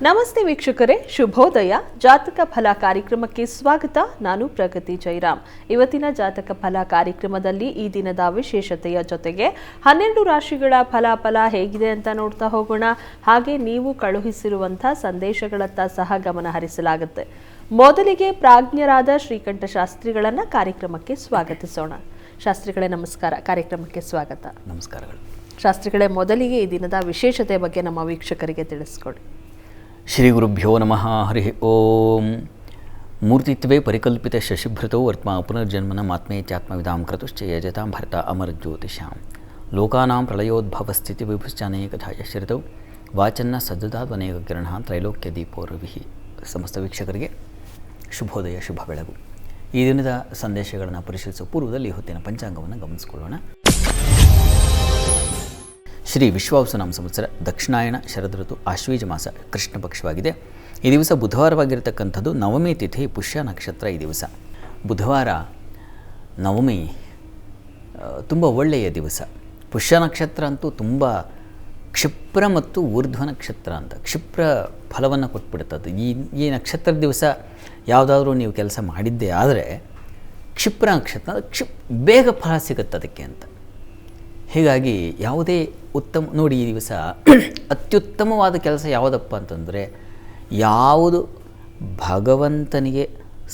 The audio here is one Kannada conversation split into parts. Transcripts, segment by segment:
ನಮಸ್ತೆ ವೀಕ್ಷಕರೇ, ಶುಭೋದಯ. ಜಾತಕ ಫಲ ಕಾರ್ಯಕ್ರಮಕ್ಕೆ ಸ್ವಾಗತ. ನಾನು ಪ್ರಗತಿ ಜೈರಾಮ್. ಇವತ್ತಿನ ಜಾತಕ ಫಲ ಕಾರ್ಯಕ್ರಮದಲ್ಲಿ ಈ ದಿನದ ವಿಶೇಷತೆಯ ಜೊತೆಗೆ 12 ರಾಶಿಗಳ ಫಲಾಫಲ ಹೇಗಿದೆ ಅಂತ ನೋಡ್ತಾ ಹೋಗೋಣ. ಹಾಗೆ ನೀವು ಕಳುಹಿಸಿರುವಂತಹ ಸಂದೇಶಗಳತ್ತ ಸಹ ಗಮನ ಹರಿಸಲಾಗುತ್ತೆ. ಮೊದಲಿಗೆ ಪ್ರಾಜ್ಞರಾದ ಶ್ರೀಕಂಠ ಶಾಸ್ತ್ರಿಗಳನ್ನ ಕಾರ್ಯಕ್ರಮಕ್ಕೆ ಸ್ವಾಗತಿಸೋಣ. ಶಾಸ್ತ್ರಿಗಳೇ ನಮಸ್ಕಾರ, ಕಾರ್ಯಕ್ರಮಕ್ಕೆ ಸ್ವಾಗತ. ನಮಸ್ಕಾರಗಳು. ಶಾಸ್ತ್ರಿಗಳೇ, ಮೊದಲಿಗೆ ಈ ದಿನದ ವಿಶೇಷತೆ ಬಗ್ಗೆ ನಮ್ಮ ವೀಕ್ಷಕರಿಗೆ ತಿಳಿಸ್ಕೊಡಿ. ಶ್ರೀ ಗುರುಭ್ಯೋ ನಮಃ. ಹರಿ ಓಂ. ಮೂರ್ತಿತ್ವೇ ಪರಿಕಲ್ಪಿತ ಶಶಿಭೃತೋ ವರ್ತ್ಮ ಪುನರ್ಜನ್ಮನ ಆತ್ಮೇತ್ಯಾತ್ಮವಿದಾಂ ಕ್ರತುಶ್ಚ ಯಜತಾಂ ಭರತ ಅಮರಜ್ಯೋತಿಷಾಂ ಲೋಕಾನಾಂ ಪ್ರಳಯೋದ್ಭವಸ್ಥಿತಿ ವಿಭುಶ್ಚಾನೇಕಥಾ ಯಶ್ರಿತೌ ವಾಚನ್ನ ಸಜ್ಜದಾದ್ವನೇಕ ಕಿರಣ ತ್ರೈಲೋಕ್ಯ ದೀಪೋ ರವಿಹಿ. ಸಮಸ್ತ ವೀಕ್ಷಕರಿಗೆ ಶುಭೋದಯ, ಶುಭ ಬೆಳಗು. ಈ ದಿನದ ಸಂದೇಶಗಳನ್ನು ಪರಿಶೀಲಿಸುವ ಪೂರ್ವದಲ್ಲಿ ಹೊತ್ತಿನ ಪಂಚಾಂಗವನ್ನು ಗಮನಿಸಿಕೊಳ್ಳೋಣ. ಶ್ರೀ ವಿಶ್ವಾವಸುನಾಮ ಸಂವತ್ಸರ ದಕ್ಷಿಣಾಯಣ ಶರದ್ ಋತು ಆಶ್ವೀಜ ಮಾಸ ಕೃಷ್ಣ ಪಕ್ಷವಾಗಿದೆ. ಈ ದಿವಸ ಬುಧವಾರವಾಗಿರತಕ್ಕಂಥದ್ದು. ನವಮಿ ತಿಥಿ, ಪುಷ್ಯ ನಕ್ಷತ್ರ. ಈ ದಿವಸ ಬುಧವಾರ ನವಮಿ ತುಂಬ ಒಳ್ಳೆಯ ದಿವಸ. ಪುಷ್ಯ ನಕ್ಷತ್ರ ಅಂತೂ ತುಂಬ ಕ್ಷಿಪ್ರ ಮತ್ತು ಊರ್ಧ್ವ ನಕ್ಷತ್ರ ಅಂತ ಕ್ಷಿಪ್ರ ಫಲವನ್ನು ಕೊಟ್ಬಿಡ್ತದೆ. ಈ ನಕ್ಷತ್ರ ದಿವಸ ಯಾವುದಾದ್ರೂ ನೀವು ಕೆಲಸ ಮಾಡಿದ್ದೇ ಆದರೆ ಕ್ಷಿಪ್ರ ನಕ್ಷತ್ರ ಬೇಗ ಫಲ ಸಿಗುತ್ತೆ ಅದಕ್ಕೆ ಅಂತ. ಹೀಗಾಗಿ ಯಾವುದೇ ನೋಡಿ, ಈ ದಿವಸ ಅತ್ಯುತ್ತಮವಾದ ಕೆಲಸ ಯಾವುದಪ್ಪ ಅಂತಂದರೆ, ಯಾವುದು ಭಗವಂತನಿಗೆ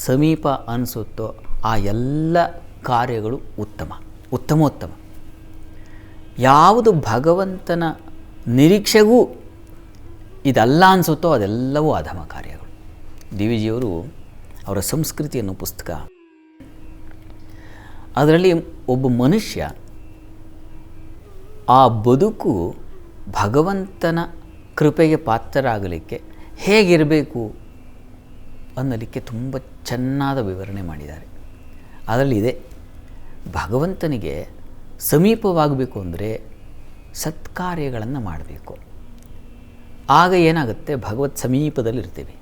ಸಮೀಪ ಅನಿಸುತ್ತೋ ಆ ಎಲ್ಲ ಕಾರ್ಯಗಳು ಉತ್ತಮೋತ್ತಮ. ಯಾವುದು ಭಗವಂತನ ನಿರೀಕ್ಷೆಗೂ ಇದಲ್ಲ ಅನಿಸುತ್ತೋ ಅದೆಲ್ಲವೂ ಅಧಮ ಕಾರ್ಯಗಳು. ಡಿ ವಿ ಜಿಯವರು ಅವರ ಸಂಸ್ಕೃತಿ ಅನ್ನೋ ಪುಸ್ತಕ, ಅದರಲ್ಲಿ ಒಬ್ಬ ಮನುಷ್ಯ ಆ ಬದುಕು ಭಗವಂತನ ಕೃಪೆಗೆ ಪಾತ್ರರಾಗಲಿಕ್ಕೆ ಹೇಗಿರಬೇಕು ಅನ್ನಲಿಕ್ಕೆ ತುಂಬ ಚೆನ್ನಾದ ವಿವರಣೆ ಮಾಡಿದ್ದಾರೆ. ಅದರಲ್ಲಿ ಇದೆ, ಭಗವಂತನಿಗೆ ಸಮೀಪವಾಗಬೇಕು ಅಂದರೆ ಸತ್ಕಾರ್ಯಗಳನ್ನು ಮಾಡಬೇಕು. ಆಗ ಏನಾಗುತ್ತೆ, ಭಗವತ್ ಸಮೀಪದಲ್ಲಿರ್ತೀವಿ.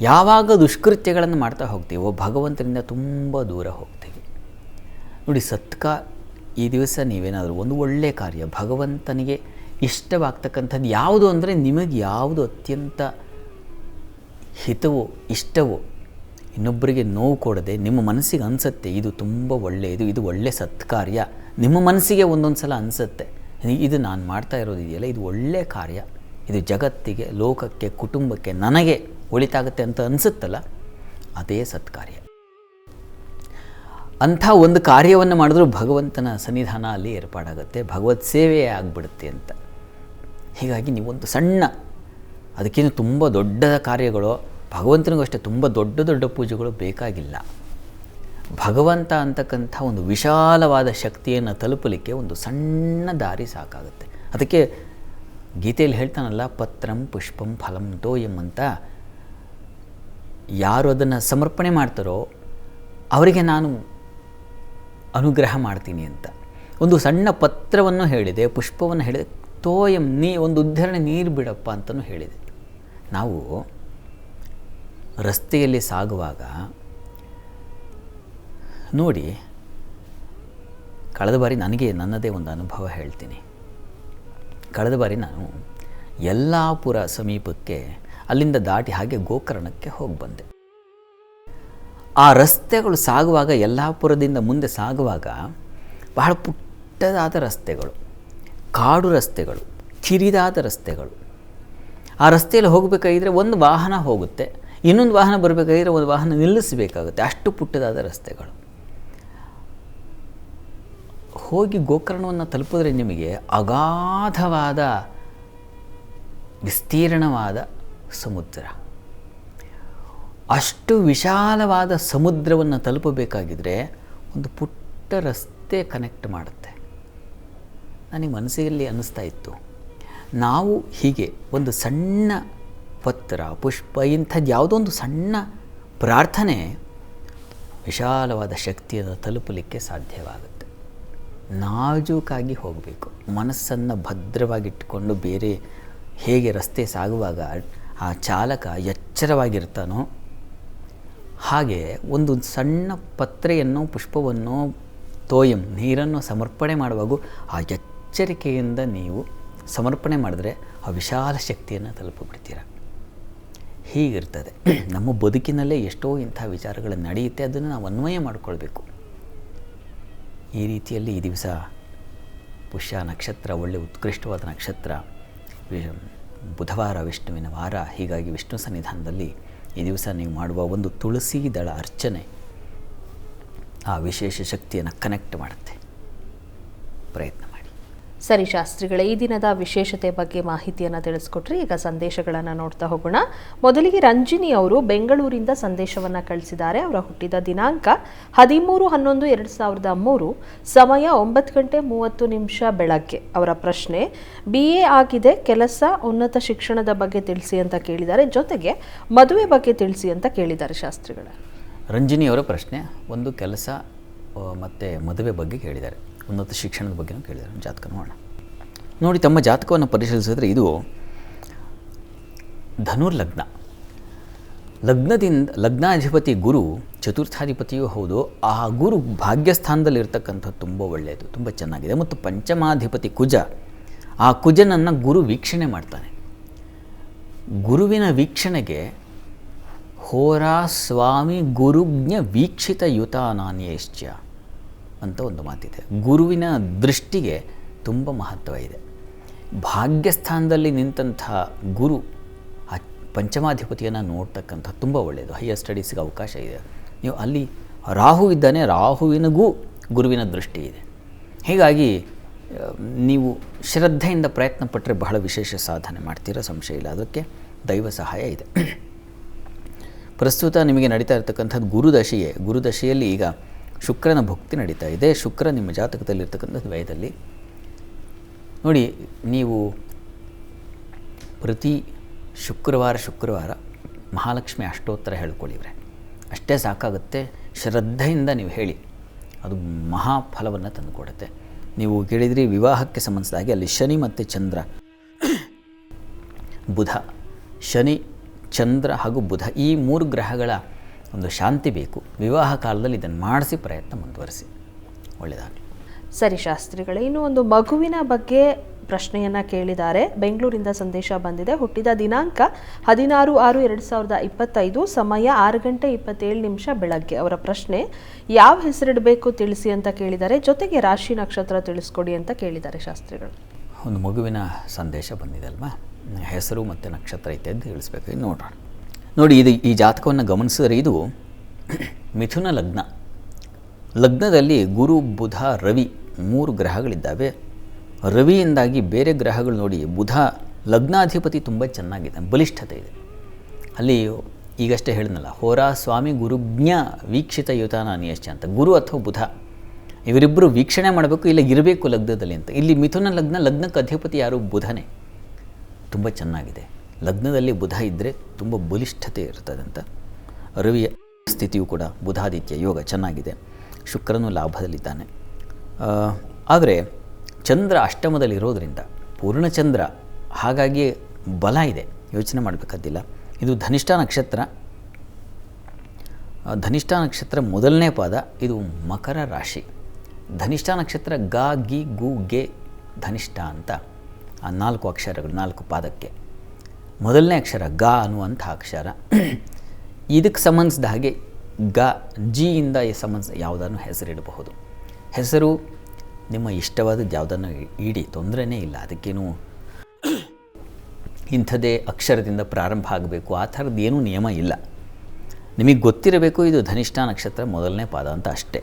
ಯಾವಾಗ ದುಷ್ಕೃತ್ಯಗಳನ್ನು ಮಾಡ್ತಾ ಹೋಗ್ತೀವೋ ಭಗವಂತನಿಂದ ತುಂಬ ದೂರ ಹೋಗ್ತೀವಿ. ನೋಡಿ, ಈ ದಿವಸ ನೀವೇನಾದರೂ ಒಂದು ಒಳ್ಳೆಯ ಕಾರ್ಯ, ಭಗವಂತನಿಗೆ ಇಷ್ಟವಾಗ್ತಕ್ಕಂಥದ್ದು ಯಾವುದು ಅಂದರೆ, ನಿಮಗೆ ಯಾವುದು ಅತ್ಯಂತ ಹಿತವೋ ಇಷ್ಟವೋ, ಇನ್ನೊಬ್ಬರಿಗೆ ನೋವು ಕೊಡದೆ ನಿಮ್ಮ ಮನಸ್ಸಿಗೆ ಅನಿಸುತ್ತೆ ಇದು ತುಂಬ ಒಳ್ಳೆಯದು, ಇದು ಒಳ್ಳೆಯ ಸತ್ಕಾರ್ಯ. ನಿಮ್ಮ ಮನಸ್ಸಿಗೆ ಒಂದೊಂದು ಸಲ ಅನಿಸುತ್ತೆ, ಇದು ನಾನು ಮಾಡ್ತಾ ಇರೋದು ಇದೆಯಲ್ಲ, ಇದು ಒಳ್ಳೆಯ ಕಾರ್ಯ, ಇದು ಜಗತ್ತಿಗೆ, ಲೋಕಕ್ಕೆ, ಕುಟುಂಬಕ್ಕೆ, ನನಗೆ ಒಳಿತಾಗುತ್ತೆ ಅಂತ ಅನಿಸುತ್ತಲ್ಲ, ಅದೇ ಸತ್ಕಾರ್ಯ. ಅಂಥ ಒಂದು ಕಾರ್ಯವನ್ನು ಮಾಡಿದ್ರೂ ಭಗವಂತನ ಸನ್ನಿಧಾನ ಅಲ್ಲಿ ಏರ್ಪಾಡಾಗುತ್ತೆ, ಭಗವತ್ ಸೇವೆಯೇ ಆಗಿಬಿಡುತ್ತೆ ಅಂತ. ಹೀಗಾಗಿ ನೀವೊಂದು ಸಣ್ಣ, ಅದಕ್ಕೇನು ತುಂಬ ದೊಡ್ಡ ಕಾರ್ಯಗಳು, ಭಗವಂತನಿಗೂ ಅಷ್ಟೇ ತುಂಬ ದೊಡ್ಡ ಪೂಜೆಗಳು ಬೇಕಾಗಿಲ್ಲ. ಭಗವಂತ ಅಂತಕ್ಕಂಥ ಒಂದು ವಿಶಾಲವಾದ ಶಕ್ತಿಯನ್ನು ತಲುಪಲಿಕ್ಕೆ ಒಂದು ಸಣ್ಣ ದಾರಿ ಸಾಕಾಗುತ್ತೆ. ಅದಕ್ಕೆ ಗೀತೆಯಲ್ಲಿ ಹೇಳ್ತಾನಲ್ಲ, ಪತ್ರಂ ಪುಷ್ಪಂ ಫಲಂ ತೋಯಂ ಅಂತ. ಯಾರು ಅದನ್ನು ಸಮರ್ಪಣೆ ಮಾಡ್ತಾರೋ ಅವರಿಗೆ ನಾನು ಅನುಗ್ರಹ ಮಾಡ್ತೀನಿ ಅಂತ. ಒಂದು ಸಣ್ಣ ಪತ್ರವನ್ನು ಹೇಳಿದೆ, ಪುಷ್ಪವನ್ನು ಹೇಳಿದೆ, ತೋಯಂ ಒಂದು ಉದ್ಧರಣೆ ನೀರು ಬಿಡಪ್ಪ ಅಂತಲೂ ಹೇಳಿದೆ. ನಾವು ರಸ್ತೆಯಲ್ಲಿ ಸಾಗುವಾಗ ನೋಡಿ, ಕಳೆದ ಬಾರಿ ನನ್ನದೇ ಒಂದು ಅನುಭವ ಹೇಳ್ತೀನಿ. ಕಳೆದ ಬಾರಿ ನಾನು ಯಲ್ಲಾಪುರ ಸಮೀಪಕ್ಕೆ ಅಲ್ಲಿಂದ ದಾಟಿ ಹಾಗೆ ಗೋಕರ್ಣಕ್ಕೆ ಹೋಗಿ ಬಂದೆ. ಆ ರಸ್ತೆಗಳು ಸಾಗುವಾಗ, ಯಲ್ಲಾಪುರದಿಂದ ಮುಂದೆ ಸಾಗುವಾಗ ಬಹಳ ಪುಟ್ಟದಾದ ರಸ್ತೆಗಳು, ಕಾಡು ರಸ್ತೆಗಳು, ಕಿರಿದಾದ ರಸ್ತೆಗಳು. ಆ ರಸ್ತೆಯಲ್ಲಿ ಹೋಗಬೇಕಾಗಿದ್ರೆ ಒಂದು ವಾಹನ ಹೋಗುತ್ತೆ, ಇನ್ನೊಂದು ವಾಹನ ಬರಬೇಕಾಗಿದ್ರೆ ಒಂದು ವಾಹನ ನಿಲ್ಲಿಸಬೇಕಾಗುತ್ತೆ, ಅಷ್ಟು ಪುಟ್ಟದಾದ ರಸ್ತೆಗಳು. ಹೋಗಿ ಗೋಕರ್ಣವನ್ನು ತಲುಪಿದ್ರೆ ನಿಮಗೆ ಅಗಾಧವಾದ ವಿಸ್ತೀರ್ಣವಾದ ಸಮುದ್ರ. ಅಷ್ಟು ವಿಶಾಲವಾದ ಸಮುದ್ರವನ್ನು ತಲುಪಬೇಕಾಗಿದ್ದರೆ ಒಂದು ಪುಟ್ಟ ರಸ್ತೆ ಕನೆಕ್ಟ್ ಮಾಡುತ್ತೆ. ನನಗೆ ಮನಸ್ಸಿನಲ್ಲಿ ಅನ್ನಿಸ್ತಾ ಇತ್ತು, ನಾವು ಹೀಗೆ ಒಂದು ಸಣ್ಣ ಪತ್ರ, ಪುಷ್ಪ, ಇಂಥದ್ದು ಯಾವುದೋ ಒಂದು ಸಣ್ಣ ಪ್ರಾರ್ಥನೆ ವಿಶಾಲವಾದ ಶಕ್ತಿಯನ್ನು ತಲುಪಲಿಕ್ಕೆ ಸಾಧ್ಯವಾಗುತ್ತೆ. ನಾಜೂಕಾಗಿ ಹೋಗಬೇಕು, ಮನಸ್ಸನ್ನು ಭದ್ರವಾಗಿಟ್ಟುಕೊಂಡು. ಬೇರೆ ಹೇಗೆ ರಸ್ತೆ ಸಾಗುವಾಗ ಆ ಚಾಲಕ ಎಚ್ಚರವಾಗಿರ್ತಾನೋ ಹಾಗೆ ಒಂದು ಸಣ್ಣ ಪತ್ರೆಯನ್ನು, ಪುಷ್ಪವನ್ನು, ತೋಯಂ ನೀರನ್ನು ಸಮರ್ಪಣೆ ಮಾಡುವಾಗ ಆ ಎಚ್ಚರಿಕೆಯಿಂದ ನೀವು ಸಮರ್ಪಣೆ ಮಾಡಿದ್ರೆ ಆ ವಿಶಾಲ ಶಕ್ತಿಯನ್ನು ತಲುಪಿಬಿಡ್ತೀರ. ಹೀಗಿರ್ತದೆ. ನಮ್ಮ ಬದುಕಿನಲ್ಲೇ ಎಷ್ಟೋ ಇಂಥ ವಿಚಾರಗಳು ನಡೆಯುತ್ತೆ, ಅದನ್ನು ನಾವು ಅನ್ವಯ ಮಾಡಿಕೊಳ್ಬೇಕು. ಈ ರೀತಿಯಲ್ಲಿ ಈ ದಿವಸ ಪುಷ್ಯ ನಕ್ಷತ್ರ ಒಳ್ಳೆಯ ಉತ್ಕೃಷ್ಟವಾದ ನಕ್ಷತ್ರ, ಬುಧವಾರ ವಿಷ್ಣುವಿನ ವಾರ. ಹೀಗಾಗಿ ವಿಷ್ಣು ಸನ್ನಿಧಾನದಲ್ಲಿ ಈ ದಿವಸ ನೀವು ಮಾಡುವ ಒಂದು ತುಳಸಿ ದಳ ಅರ್ಚನೆ ಆ ವಿಶೇಷ ಶಕ್ತಿಯನ್ನು ಕನೆಕ್ಟ್ ಮಾಡುತ್ತೆ. ಪ್ರಯತ್ನ ಮಾಡಿ. ಸರಿ ಶಾಸ್ತ್ರಿಗಳೇ, ಈ ದಿನದ ವಿಶೇಷತೆ ಬಗ್ಗೆ ಮಾಹಿತಿಯನ್ನು ತಿಳಿಸ್ಕೊಟ್ರಿ. ಈಗ ಸಂದೇಶಗಳನ್ನು ನೋಡ್ತಾ ಹೋಗೋಣ. ಮೊದಲಿಗೆ ರಂಜಿನಿ ಅವರು ಬೆಂಗಳೂರಿಂದ ಸಂದೇಶವನ್ನು ಕಳಿಸಿದ್ದಾರೆ. ಅವರ ಹುಟ್ಟಿದ ದಿನಾಂಕ 13/11/2003, ಸಮಯ 9:30 ಬೆಳಗ್ಗೆ. ಅವರ ಪ್ರಶ್ನೆ, BA ಆಗಿದೆ, ಕೆಲಸ, ಉನ್ನತ ಶಿಕ್ಷಣದ ಬಗ್ಗೆ ತಿಳಿಸಿ ಅಂತ ಕೇಳಿದ್ದಾರೆ. ಜೊತೆಗೆ ಮದುವೆ ಬಗ್ಗೆ ತಿಳಿಸಿ ಅಂತ ಕೇಳಿದ್ದಾರೆ ಶಾಸ್ತ್ರಿಗಳೇ. ರಂಜಿನಿಯವರ ಪ್ರಶ್ನೆ ಒಂದು ಕೆಲಸ ಮತ್ತು ಮದುವೆ ಬಗ್ಗೆ ಕೇಳಿದ್ದಾರೆ, ಉನ್ನತ ಶಿಕ್ಷಣದ ಬಗ್ಗೆನೂ ಕೇಳಿದ್ದಾರೆ. ಜಾತಕ ನೋಡೋಣ. ನೋಡಿ, ತಮ್ಮ ಜಾತಕವನ್ನು ಪರಿಶೀಲಿಸಿದ್ರೆ ಇದು ಧನುರ್ಲಗ್ನ. ಲಗ್ನಾಧಿಪತಿ ಗುರು ಚತುರ್ಥಾಧಿಪತಿಯೂ ಹೌದು. ಆ ಗುರು ಭಾಗ್ಯಸ್ಥಾನದಲ್ಲಿರ್ತಕ್ಕಂಥದ್ದು ತುಂಬ ಒಳ್ಳೆಯದು, ತುಂಬ ಚೆನ್ನಾಗಿದೆ. ಮತ್ತು ಪಂಚಮಾಧಿಪತಿ ಕುಜ, ಆ ಕುಜನನ್ನು ಗುರು ವೀಕ್ಷಣೆ ಮಾಡ್ತಾನೆ. ಗುರುವಿನ ವೀಕ್ಷಣೆಗೆ ಹೋರಾ ಸ್ವಾಮಿ ಗುರುಜ್ಞ ವೀಕ್ಷಿತ ಯುತಾನಾನ್ಯಶ್ಚ ಅಂತ ಒಂದು ಮಾತಿದೆ. ಗುರುವಿನ ದೃಷ್ಟಿಗೆ ತುಂಬ ಮಹತ್ವ ಇದೆ. ಭಾಗ್ಯಸ್ಥಾನದಲ್ಲಿ ನಿಂತಹ ಗುರು ಆ ಪಂಚಮಾಧಿಪತಿಯನ್ನು ನೋಡ್ತಕ್ಕಂಥ ತುಂಬ ಒಳ್ಳೆಯದು. ಹೈಯರ್ ಸ್ಟಡೀಸ್ಗೆ ಅವಕಾಶ ಇದೆ. ನೀವು ಅಲ್ಲಿ ರಾಹು ಇದ್ದಾನೆ, ರಾಹುವಿನಿಗೂ ಗುರುವಿನ ದೃಷ್ಟಿ ಇದೆ. ಹೀಗಾಗಿ ನೀವು ಶ್ರದ್ಧೆಯಿಂದ ಪ್ರಯತ್ನ ಪಟ್ಟರೆ ಬಹಳ ವಿಶೇಷ ಸಾಧನೆ ಮಾಡ್ತೀರ, ಸಂಶಯ ಇಲ್ಲ. ಅದಕ್ಕೆ ದೈವ ಸಹಾಯ ಇದೆ. ಪ್ರಸ್ತುತ ನಿಮಗೆ ನಡೀತಾ ಇರತಕ್ಕಂಥದ್ದು ಗುರುದಶೆಯೇ. ಗುರುದಶೆಯಲ್ಲಿ ಈಗ ಶುಕ್ರನ ಭುಕ್ತಿ ನಡೀತಾ ಇದೆ. ಶುಕ್ರ ನಿಮ್ಮ ಜಾತಕದಲ್ಲಿರ್ತಕ್ಕಂಥದ್ದು ವ್ಯಯದಲ್ಲಿ. ನೋಡಿ, ನೀವು ಪ್ರತಿ ಶುಕ್ರವಾರ ಮಹಾಲಕ್ಷ್ಮಿ ಅಷ್ಟೋತ್ತರ ಹೇಳ್ಕೊಳ್ಳಿವ್ರೆ, ಅಷ್ಟೇ ಸಾಕಾಗುತ್ತೆ. ಶ್ರದ್ಧೆಯಿಂದ ನೀವು ಹೇಳಿ, ಅದು ಮಹಾಫಲವನ್ನು ತಂದುಕೊಡುತ್ತೆ. ನೀವು ಕೇಳಿದ್ರಿ ವಿವಾಹಕ್ಕೆ ಸಂಬಂಧಿಸಿದ ಹಾಗೆ ಅಲ್ಲಿ ಶನಿ ಮತ್ತು ಚಂದ್ರ, ಬುಧ, ಶನಿ, ಚಂದ್ರ ಹಾಗೂ ಬುಧ, ಈ 3 ಗ್ರಹಗಳ ಒಂದು ಶಾಂತಿ ಬೇಕು. ವಿವಾಹ ಕಾಲದಲ್ಲಿ ಇದನ್ನು ಮಾಡಿಸಿ ಪ್ರಯತ್ನ ಮುಂದುವರಿಸಿ, ಒಳ್ಳೆಯದಾಗಲಿ. ಸರಿ ಶಾಸ್ತ್ರಿಗಳೇ, ಇನ್ನು ಒಂದು ಮಗುವಿನ ಬಗ್ಗೆ ಪ್ರಶ್ನೆಯನ್ನು ಕೇಳಿದ್ದಾರೆ. ಬೆಂಗಳೂರಿಂದ ಸಂದೇಶ ಬಂದಿದೆ. ಹುಟ್ಟಿದ ದಿನಾಂಕ 16/6/2025, ಸಮಯ 6:27 ಬೆಳಗ್ಗೆ. ಅವರ ಪ್ರಶ್ನೆ, ಯಾವ ಹೆಸರಿಡಬೇಕು ತಿಳಿಸಿ ಅಂತ ಕೇಳಿದ್ದಾರೆ. ಜೊತೆಗೆ ರಾಶಿ ನಕ್ಷತ್ರ ತಿಳಿಸ್ಕೊಡಿ ಅಂತ ಕೇಳಿದ್ದಾರೆ ಶಾಸ್ತ್ರಿಗಳು. ಒಂದು ಮಗುವಿನ ಸಂದೇಶ ಬಂದಿದೆ ಅಲ್ವಾ, ಹೆಸರು ಮತ್ತು ನಕ್ಷತ್ರ ಇತ್ಯಾದಿ ತಿಳಿಸ್ಬೇಕು. ನೋಡೋಣ. ನೋಡಿ, ಈ ಜಾತಕವನ್ನು ಗಮನಿಸಿದರೆ ಇದು ಮಿಥುನ ಲಗ್ನ. ಲಗ್ನದಲ್ಲಿ ಗುರು, ಬುಧ, ರವಿ 3 ಗ್ರಹಗಳಿದ್ದಾವೆ. ರವಿಯಿಂದಾಗಿ ಬೇರೆ ಗ್ರಹಗಳು ನೋಡಿ, ಬುಧ ಲಗ್ನಾಧಿಪತಿ ತುಂಬ ಚೆನ್ನಾಗಿದೆ, ಬಲಿಷ್ಠತೆ ಇದೆ. ಅಲ್ಲಿ ಈಗಷ್ಟೇ ಹೇಳಿದ್ನಲ್ಲ, ಹೋರಾ ಸ್ವಾಮಿ ಗುರುಜ್ಞ ವೀಕ್ಷಿತ ಯುತಾನಾನಿಯಶ್ಚ ಅಂತ. ಗುರು ಅಥವಾ ಬುಧ ಇವರಿಬ್ಬರು ವೀಕ್ಷಣೆ ಮಾಡಬೇಕು, ಇಲ್ಲ ಇರಬೇಕು ಲಗ್ನದಲ್ಲಿ ಅಂತ. ಇಲ್ಲಿ ಮಿಥುನ ಲಗ್ನ, ಲಗ್ನಕ್ಕೆ ಅಧಿಪತಿ ಯಾರು? ಬುಧನೇ. ತುಂಬ ಚೆನ್ನಾಗಿದೆ. ಲಗ್ನದಲ್ಲಿ ಬುಧ ಇದ್ದರೆ ತುಂಬ ಬಲಿಷ್ಠತೆ ಇರ್ತದೆ ಅಂತ. ರವಿಯ ಸ್ಥಿತಿಯು ಕೂಡ ಬುಧಾದಿತ್ಯ ಯೋಗ ಚೆನ್ನಾಗಿದೆ. ಶುಕ್ರನು ಲಾಭದಲ್ಲಿದ್ದಾನೆ. ಆದರೆ ಚಂದ್ರ ಅಷ್ಟಮದಲ್ಲಿರೋದರಿಂದ ಪೂರ್ಣಚಂದ್ರ, ಹಾಗಾಗಿ ಬಲ ಇದೆ, ಯೋಚನೆ ಮಾಡಬೇಕಾದಿಲ್ಲ. ಇದು ಧನಿಷ್ಠ ನಕ್ಷತ್ರ. ಧನಿಷ್ಠ ನಕ್ಷತ್ರ ಮೊದಲನೇ ಪಾದ. ಇದು ಮಕರ ರಾಶಿ. ಧನಿಷ್ಠ ನಕ್ಷತ್ರ ಗ, ಗಿ, ಗು, ಗೆ, ಧನಿಷ್ಠ ಅಂತ ಆ 4 ಅಕ್ಷರಗಳು, 4 ಪಾದಕ್ಕೆ ಮೊದಲನೇ ಅಕ್ಷರ ಗ ಅನ್ನುವಂಥ ಅಕ್ಷರ. ಇದಕ್ಕೆ ಸಂಬಂಧಿಸಿದ ಹಾಗೆ ಗ, ಜಿಯಿಂದ ಸಂಬಂಧಿಸಿದ ಯಾವುದನ್ನು ಹೆಸರಿಡಬಹುದು. ಹೆಸರು ನಿಮ್ಮ ಇಷ್ಟವಾದದ್ದು ಯಾವುದನ್ನು ಇಡಿ, ತೊಂದರೆನೇ ಇಲ್ಲ. ಅದಕ್ಕೇನು ಇಂಥದ್ದೇ ಅಕ್ಷರದಿಂದ ಪ್ರಾರಂಭ ಆಗಬೇಕು ಆ ಥರದ್ದು ಏನೂ ನಿಯಮ ಇಲ್ಲ. ನಿಮಗೆ ಗೊತ್ತಿರಬೇಕು ಇದು ಧನಿಷ್ಠ ನಕ್ಷತ್ರ ಮೊದಲನೇ ಪಾದ ಅಂತ ಅಷ್ಟೇ.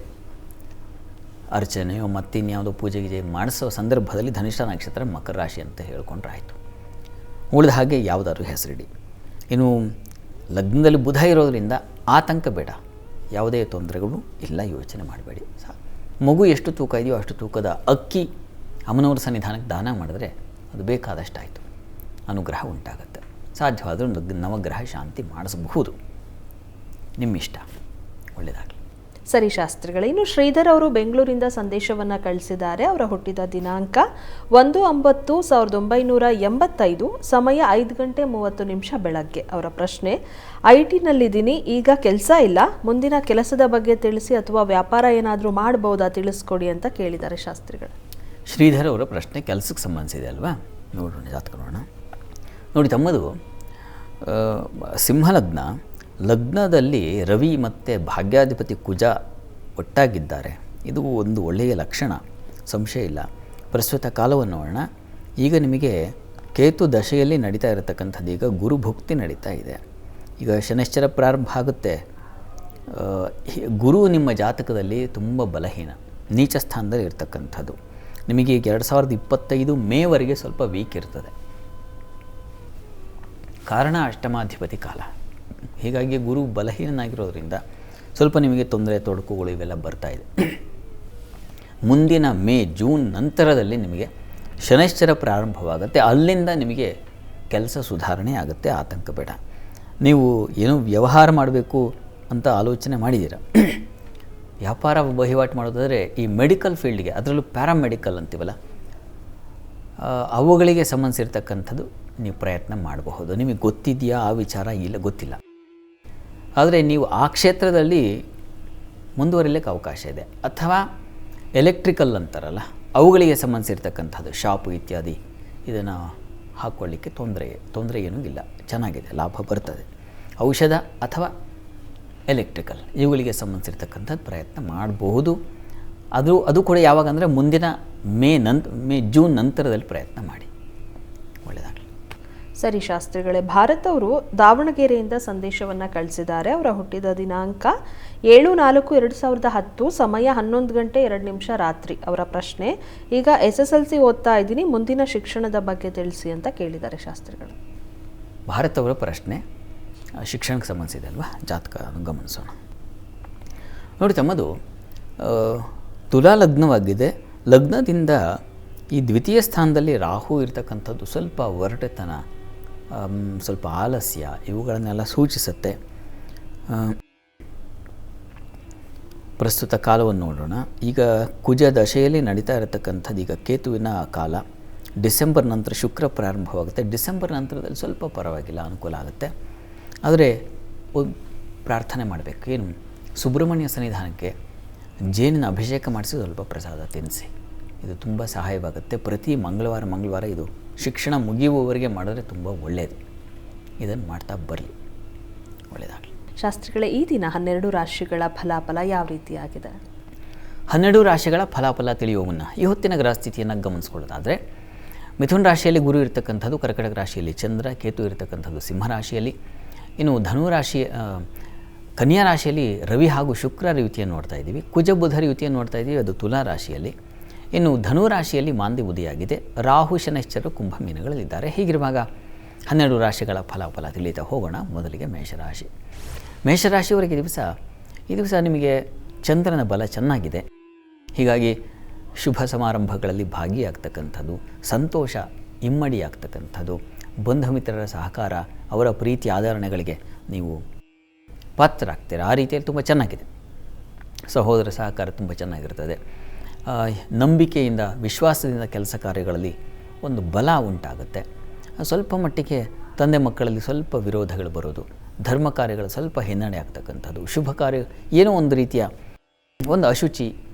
ಅರ್ಚನೆಯೋ ಮತ್ತಿನ್ಯಾವುದೋ ಪೂಜೆ ಗೀಜೆ ಮಾಡಿಸೋ ಸಂದರ್ಭದಲ್ಲಿ ಧನಿಷ್ಠ ನಕ್ಷತ್ರ ಮಕರ ರಾಶಿ ಅಂತ ಹೇಳ್ಕೊಂಡ್ರೆ ಆಯಿತು. ಉಳಿದ ಹಾಗೆ ಯಾವುದಾದ್ರೂ ಹೆಸರಿಡಿ. ಇನ್ನು ಲಗ್ನದಲ್ಲಿ ಬುಧ ಇರೋದರಿಂದ ಆತಂಕ ಬೇಡ, ಯಾವುದೇ ತೊಂದರೆಗಳು ಇಲ್ಲ, ಯೋಚನೆ ಮಾಡಬೇಡಿ. ಮಗು ಎಷ್ಟು ತೂಕ ಇದೆಯೋ ಅಷ್ಟು ತೂಕದ ಅಕ್ಕಿ ಅಮ್ಮನವ್ರ ಸನ್ನಿಧಾನಕ್ಕೆ ದಾನ ಮಾಡಿದ್ರೆ ಅದು ಬೇಕಾದಷ್ಟಾಯಿತು, ಅನುಗ್ರಹ ಉಂಟಾಗುತ್ತೆ. ಸಾಧ್ಯವಾದರೂ ನವಗ್ರಹ ಶಾಂತಿ ಮಾಡಿಸಬಹುದು. ನಿಮ್ಮಿಷ್ಟ, ಒಳ್ಳೆಯದಾಗಲಿ. ಸರಿ ಶಾಸ್ತ್ರಿಗಳೇ, ಇನ್ನು ಶ್ರೀಧರ್ ಅವರು ಬೆಂಗಳೂರಿಂದ ಸಂದೇಶವನ್ನು ಕಳಿಸಿದ್ದಾರೆ. ಅವರ ಹುಟ್ಟಿದ ದಿನಾಂಕ 1/9/1985, ಸಮಯ 5:30 ಬೆಳಗ್ಗೆ. ಅವರ ಪ್ರಶ್ನೆ, IT-ನಲ್ಲಿದ್ದೀನಿ, ಈಗ ಕೆಲಸ ಇಲ್ಲ, ಮುಂದಿನ ಕೆಲಸದ ಬಗ್ಗೆ ತಿಳಿಸಿ ಅಥವಾ ವ್ಯಾಪಾರ ಏನಾದರೂ ಮಾಡ್ಬೋದಾ ತಿಳಿಸ್ಕೊಡಿ ಅಂತ ಕೇಳಿದ್ದಾರೆ ಶಾಸ್ತ್ರಿಗಳು. ಶ್ರೀಧರ್ ಅವರ ಪ್ರಶ್ನೆ ಕೆಲಸಕ್ಕೆ ಸಂಬಂಧಿಸಿದೆ ಅಲ್ವಾ? ನೋಡೋಣ, ಜಾತಕ ನೋಡೋಣ. ನೋಡಿ, ತಮ್ಮದು ಸಿಂಹಲಗ್ನ, ಲಗ್ನದಲ್ಲಿ ರವಿ ಮತ್ತು ಭಾಗ್ಯಾಧಿಪತಿ ಕುಜ ಒಟ್ಟಾಗಿದ್ದಾರೆ. ಇದು ಒಂದು ಒಳ್ಳೆಯ ಲಕ್ಷಣ, ಸಂಶಯ ಇಲ್ಲ. ಪ್ರಸ್ತುತ ಕಾಲವನ್ನು ನೋಡೋಣ. ಈಗ ನಿಮಗೆ ಕೇತು ದಶೆಯಲ್ಲಿ ನಡೀತಾ ಇರತಕ್ಕಂಥದ್ದು, ಈಗ ಗುರು ಭುಕ್ತಿ ನಡೀತಾ ಇದೆ. ಈಗ ಶನೈಶ್ಚರ ಪ್ರಾರಂಭ ಆಗುತ್ತೆ. ಗುರು ನಿಮ್ಮ ಜಾತಕದಲ್ಲಿ ತುಂಬ ಬಲಹೀನ, ನೀಚ ಸ್ಥಾನದಲ್ಲಿ ಇರ್ತಕ್ಕಂಥದ್ದು. ನಿಮಗೆ ಈಗ 2025 ಮೇವರೆಗೆ ಸ್ವಲ್ಪ ವೀಕ್ ಇರ್ತದೆ. ಕಾರಣ ಅಷ್ಟಮಾಧಿಪತಿ ಕಾಲ. ಹೀಗಾಗಿ ಗುರು ಬಲಹೀನನಾಗಿರೋದ್ರಿಂದ ಸ್ವಲ್ಪ ನಿಮಗೆ ತೊಂದರೆ ತೊಡಕುಗಳು ಇವೆಲ್ಲ ಬರ್ತಾ ಇದೆ. ಮುಂದಿನ ಮೇ ಜೂನ್ ನಂತರದಲ್ಲಿ ನಿಮಗೆ ಶನೈಶ್ಚರ ಪ್ರಾರಂಭವಾಗುತ್ತೆ. ಅಲ್ಲಿಂದ ನಿಮಗೆ ಕೆಲಸ ಸುಧಾರಣೆ ಆಗುತ್ತೆ, ಆತಂಕ ಬೇಡ. ನೀವು ಏನೋ ವ್ಯವಹಾರ ಮಾಡಬೇಕು ಅಂತ ಆಲೋಚನೆ ಮಾಡಿದ್ದೀರ, ವ್ಯಾಪಾರ ವಹಿವಾಟು ಮಾಡೋದಾದರೆ ಈ ಮೆಡಿಕಲ್ ಫೀಲ್ಡ್ಗೆ, ಅದರಲ್ಲೂ ಪ್ಯಾರಾಮೆಡಿಕಲ್ ಅಂತೀವಲ್ಲ, ಅವುಗಳಿಗೆ ಸಂಬಂಧಿಸಿರ್ತಕ್ಕಂಥದ್ದು ನೀವು ಪ್ರಯತ್ನ ಮಾಡಬಹುದು. ನಿಮಗೆ ಗೊತ್ತಿದೆಯಾ ಆ ವಿಚಾರ? ಇಲ್ಲ, ಗೊತ್ತಿಲ್ಲ. ಆದರೆ ನೀವು ಆ ಕ್ಷೇತ್ರದಲ್ಲಿ ಮುಂದುವರಿಲಿಕ್ಕೆ ಅವಕಾಶ ಇದೆ. ಅಥವಾ ಎಲೆಕ್ಟ್ರಿಕಲ್ ಅಂತಾರಲ್ಲ, ಅವುಗಳಿಗೆ ಸಂಬಂಧಿಸಿರ್ತಕ್ಕಂಥದ್ದು, ಶಾಪು ಇತ್ಯಾದಿ, ಇದನ್ನು ಹಾಕ್ಕೊಳ್ಳಿಕ್ಕೆ ತೊಂದರೆ ಏನೂ ಇಲ್ಲ, ಚೆನ್ನಾಗಿದೆ, ಲಾಭ ಬರ್ತದೆ. ಔಷಧ ಅಥವಾ ಎಲೆಕ್ಟ್ರಿಕಲ್ ಇವುಗಳಿಗೆ ಸಂಬಂಧಿಸಿರ್ತಕ್ಕಂಥದ್ದು ಪ್ರಯತ್ನ ಮಾಡಬಹುದು. ಅದು ಕೂಡ ಯಾವಾಗ ಅಂದರೆ ಮುಂದಿನ ಮೇ ಜೂನ್ ನಂತರದಲ್ಲಿ ಪ್ರಯತ್ನ ಮಾಡಿ, ಒಳ್ಳೆಯದಾಗಲಿ. ಸರಿ ಶಾಸ್ತ್ರಿಗಳೇ, ಭಾರತ್ ಅವರು ದಾವಣಗೆರೆಯಿಂದ ಸಂದೇಶವನ್ನು ಕಳಿಸಿದ್ದಾರೆ. ಅವರ ಹುಟ್ಟಿದ ದಿನಾಂಕ 7/4/2010, ಸಮಯ 11:02 ರಾತ್ರಿ. ಅವರ ಪ್ರಶ್ನೆ, ಈಗ SSLC ಓದ್ತಾ ಇದ್ದೀನಿ, ಮುಂದಿನ ಶಿಕ್ಷಣದ ಬಗ್ಗೆ ತಿಳಿಸಿ ಅಂತ ಕೇಳಿದ್ದಾರೆ ಶಾಸ್ತ್ರಿಗಳು. ಭಾರತ್ ಅವರ ಪ್ರಶ್ನೆ ಶಿಕ್ಷಣಕ್ಕೆ ಸಂಬಂಧಿಸಿದೆ ಅಲ್ವಾ, ಜಾತಕ ಗಮನಿಸೋಣ. ನೋಡಿ ತಮ್ಮದು ತುಲಾ ಲಗ್ನವಾಗಿದೆ. ಲಗ್ನದಿಂದ ಈ ದ್ವಿತೀಯ ಸ್ಥಾನದಲ್ಲಿ ರಾಹು ಇರ್ತಕ್ಕಂಥದ್ದು ಸ್ವಲ್ಪ ಒರಟತನ, ಸ್ವಲ್ಪ ಆಲಸ್ಯ, ಇವುಗಳನ್ನೆಲ್ಲ ಸೂಚಿಸುತ್ತೆ. ಪ್ರಸ್ತುತ ಕಾಲವನ್ನು ನೋಡೋಣ. ಈಗ ಕುಜ ದಶೆಯಲ್ಲಿ ನಡೀತಾ ಇರತಕ್ಕಂಥದ್ದು, ಈಗ ಕೇತುವಿನ ಕಾಲ. ಡಿಸೆಂಬರ್ ನಂತರ ಶುಕ್ರ ಪ್ರಾರಂಭವಾಗುತ್ತೆ. ಡಿಸೆಂಬರ್ ನಂತರದಲ್ಲಿ ಸ್ವಲ್ಪ ಪರವಾಗಿಲ್ಲ, ಅನುಕೂಲ ಆಗುತ್ತೆ. ಆದರೆ ಪ್ರಾರ್ಥನೆ ಮಾಡಬೇಕು. ಏನು, ಸುಬ್ರಹ್ಮಣ್ಯ ಸನ್ನಿಧಾನಕ್ಕೆ ಜೇನಿನ ಅಭಿಷೇಕ ಮಾಡಿಸಿ ಸ್ವಲ್ಪ ಪ್ರಸಾದ ತಿನ್ನಿಸಿ, ಇದು ತುಂಬ ಸಹಾಯವಾಗುತ್ತೆ. ಪ್ರತಿ ಮಂಗಳವಾರ ಇದು ಶಿಕ್ಷಣ ಮುಗಿಯುವವರೆಗೆ ಮಾಡಿದ್ರೆ ತುಂಬ ಒಳ್ಳೆಯದು. ಇದನ್ನು ಮಾಡ್ತಾ ಬರಲಿ, ಒಳ್ಳೆಯದಾಗಲಿ. ಶಾಸ್ತ್ರಿಗಳೇ, ಈ ದಿನ 12 ರಾಶಿಗಳ ಫಲಾಫಲ ಯಾವ ರೀತಿಯಾಗಿದೆ? 12 ರಾಶಿಗಳ ಫಲಾಫಲ ತಿಳಿಯುವ ಮುನ್ನ ಈ ಹೊತ್ತಿನ ಗ್ರಹಸ್ಥಿತಿಯನ್ನು ಗಮನಿಸ್ಕೊಳ್ಳೋದಾದರೆ, ಮಿಥುನ ರಾಶಿಯಲ್ಲಿ ಗುರು ಇರತಕ್ಕಂಥದ್ದು, ಕರ್ಕಟಕ ರಾಶಿಯಲ್ಲಿ ಚಂದ್ರ, ಕೇತು ಇರತಕ್ಕಂಥದ್ದು ಸಿಂಹರಾಶಿಯಲ್ಲಿ. ಇನ್ನು ಧನುರಾಶಿ, ಕನ್ಯಾ ರಾಶಿಯಲ್ಲಿ ರವಿ ಹಾಗೂ ಶುಕ್ರರ ಯುತಿಯನ್ನು ನೋಡ್ತಾ ಇದ್ದೀವಿ. ಕುಜ ಬುಧರ ಯುತಿಯನ್ನು ನೋಡ್ತಾ ಇದ್ದೀವಿ, ಅದು ತುಲಾ ರಾಶಿಯಲ್ಲಿ. ಇನ್ನು ಧನುರಾಶಿಯಲ್ಲಿ ಮಾಂದಿ ಉದಿಯಾಗಿದೆ. ರಾಹು ಶನೈಶ್ಚರರು ಕುಂಭ ಮೀನಗಳಲ್ಲಿದ್ದಾರೆ. ಹೀಗಿರುವಾಗ 12 ರಾಶಿಗಳ ಫಲಾಫಲ ತಿಳಿತಾ ಹೋಗೋಣ. ಮೊದಲಿಗೆ ಮೇಷರಾಶಿ. ಮೇಷರಾಶಿಯವರಿಗೆ ಈ ದಿವಸ ನಿಮಗೆ ಚಂದ್ರನ ಬಲ ಚೆನ್ನಾಗಿದೆ. ಹೀಗಾಗಿ ಶುಭ ಸಮಾರಂಭಗಳಲ್ಲಿ ಭಾಗಿಯಾಗ್ತಕ್ಕಂಥದ್ದು, ಸಂತೋಷ ಇಮ್ಮಡಿಯಾಗ್ತಕ್ಕಂಥದ್ದು, ಬಂಧು ಮಿತ್ರರ ಸಹಕಾರ, ಅವರ ಪ್ರೀತಿ ಆದರಣೆಗಳಿಗೆ ನೀವು ಪಾತ್ರರಾಗ್ತೀರ. ಆ ರೀತಿಯಲ್ಲಿ ತುಂಬ ಚೆನ್ನಾಗಿದೆ. ಸಹೋದರ ಸಹಕಾರ ತುಂಬ ಚೆನ್ನಾಗಿರ್ತದೆ. ನಂಬಿಕೆಯಿಂದ, ವಿಶ್ವಾಸದಿಂದ ಕೆಲಸ ಕಾರ್ಯಗಳಲ್ಲಿ ಒಂದು ಬಲ ಉಂಟಾಗುತ್ತೆ. ಸ್ವಲ್ಪ ಮಟ್ಟಿಗೆ ತಂದೆ ಮಕ್ಕಳಲ್ಲಿ ಸ್ವಲ್ಪ ವಿರೋಧಗಳು ಬರೋದು, ಧರ್ಮ ಕಾರ್ಯಗಳು ಸ್ವಲ್ಪ ಹಿನ್ನಡೆ ಆಗ್ತಕ್ಕಂಥದ್ದು, ಶುಭ ಕಾರ್ಯ ಏನೋ ಒಂದು ರೀತಿಯ ಒಂದು ಅಶುಚಿ